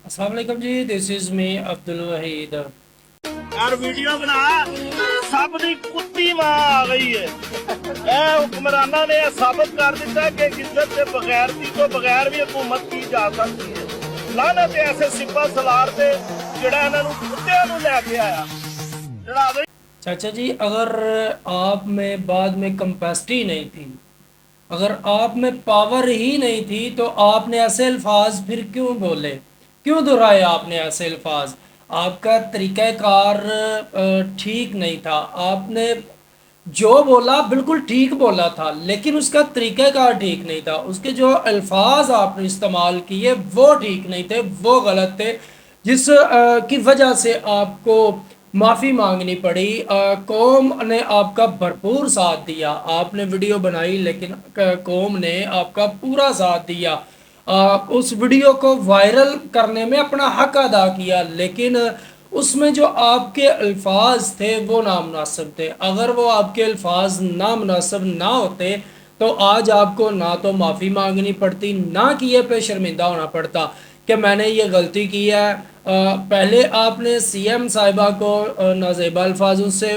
अस्सलाम वालेकुम जी, this is me Abdul Waheed. यार वीडियो बना सब दी कुत्ती मां आ गई है। हुक्मराना ने साबित कर दिता कि इज्जत के बगैर तो बगैर भी हुकूमत की जा सकती है। लानत ऐसे सिपा सलार से जेड़ा इन्हां नूं कुत्तियां नूं लैके आया चढ़ा दे। चाचा जी, अगर आप में बाद में कंपेसिटी नहीं थी, अगर आप में पावर ही नहीं थी, तो आपने ऐसे अल्फाज फिर क्यों बोले, क्यों दोहराए आपने ऐसे अल्फाज? आपका तरीक़ाकार ठीक नहीं था। आपने जो बोला बिल्कुल ठीक बोला था, लेकिन उसका तरीक़ाकार ठीक नहीं था। उसके जो अल्फाज आपने इस्तेमाल किए वो ठीक नहीं थे, वो गलत थे, जिस की वजह से आपको माफ़ी मांगनी पड़ी। कौम ने आपका भरपूर साथ दिया। आपने वीडियो बनाई, लेकिन कौम ने आपका पूरा साथ दिया। उस वीडियो को वायरल करने में अपना हक अदा किया, लेकिन उसमें जो आपके अल्फाज थे वो नामुनासिब थे। अगर वो आपके अल्फाज नामुनासिब ना होते तो आज आपको ना तो माफ़ी मांगनी पड़ती, ना कि ये पे शर्मिंदा होना पड़ता कि मैंने ये गलती की है। पहले आपने सीएम साहिबा को नाजेबा अल्फाजों से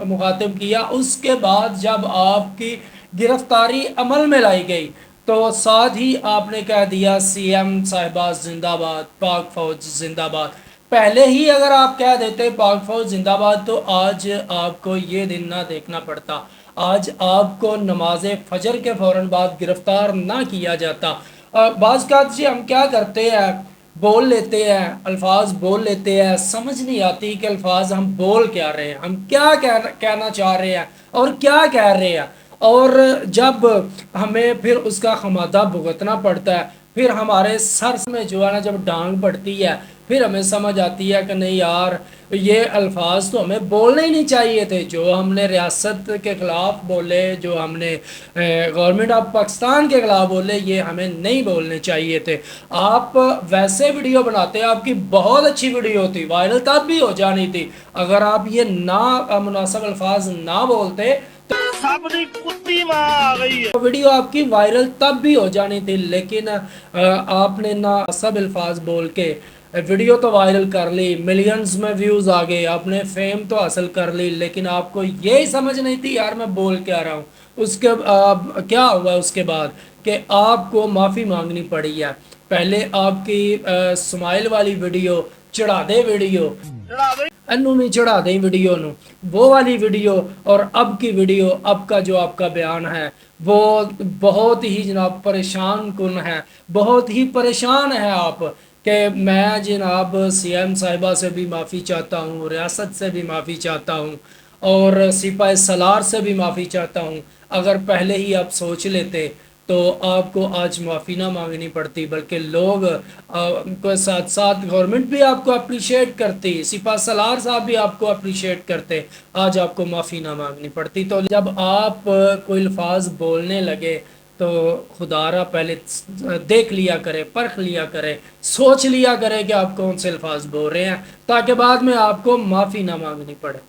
मुखातिब किया, उसके बाद जब आपकी गिरफ्तारी अमल में लाई गई तो साथ ही आपने कह दिया सीएम साहिबा जिंदाबाद, पाक फौज जिंदाबाद। पहले ही अगर आप कह देते पाक फौज जिंदाबाद तो आज आपको ये दिन ना देखना पड़ता, आज आपको नमाज फजर के फ़ौरन बाद गिरफ्तार ना किया जाता। बाज़ का जी हम क्या करते हैं, बोल लेते हैं, अल्फाज बोल लेते हैं, समझ नहीं आती कि अल्फाज हम बोल क्या रहे हैं, हम क्या कहना चाह रहे हैं और क्या कह रहे हैं। और जब हमें फिर उसका खमादा भुगतना पड़ता है, फिर हमारे सर में जो है ना जब डांग पड़ती है, फिर हमें समझ आती है कि नहीं यार, ये अल्फाज तो हमें बोलने ही नहीं चाहिए थे। जो हमने रियासत के ख़िलाफ़ बोले, जो हमने गवर्नमेंट ऑफ पाकिस्तान के ख़िलाफ़ बोले, ये हमें नहीं बोलने चाहिए थे। आप वैसे वीडियो बनाते, आपकी बहुत अच्छी वीडियो थी, वायरल तब भी हो जानी थी। अगर आप ये ना मुनासिब अल्फाज ना बोलते सब दी कुत्ती मां आ गई है। तो वीडियो आपकी वायरल तब भी हो जानी थी, लेकिन आपने ना सब अल्फाज बोल के वीडियो तो वायरल कर ली, मिलियंस में व्यूज़ आ गए, आपने फेम तो हासिल कर ली, लेकिन आपको यही समझ नहीं थी यार मैं बोल क्या रहा हूँ। उसके क्या हुआ उसके बाद कि आपको माफ़ी मांगनी पड़ी है। पहले आपकी स्माइल वाली वीडियो, चढ़ा दे वीडियो, चढ़ा दे एनू में चढ़ा दें वीडियो नू, वो वाली वीडियो और अब की वीडियो, अब का जो आपका बयान है वो बहुत ही जनाब परेशान कुन है, बहुत ही परेशान है आप। कि मैं जनाब सीएम साहिबा से भी माफ़ी चाहता हूँ, रियासत से भी माफ़ी चाहता हूँ और सिपाही सलार से भी माफ़ी चाहता हूँ। अगर पहले ही आप सोच लेते तो आपको आज माफ़ी ना मांगनी पड़ती, बल्कि लोग के साथ साथ गवर्नमेंट भी आपको अप्रिशिएट करती, सिपा सलार साहब भी आपको अप्रिशिएट करते, आज आपको माफ़ी ना मांगनी पड़ती। तो जब आप कोई अल्फाज बोलने लगे तो खुदारा पहले देख लिया करे, परख लिया करे, सोच लिया करे कि आप कौन से अल्फाज बोल रहे हैं, ताकि बाद में आपको माफ़ी ना मांगनी पड़े।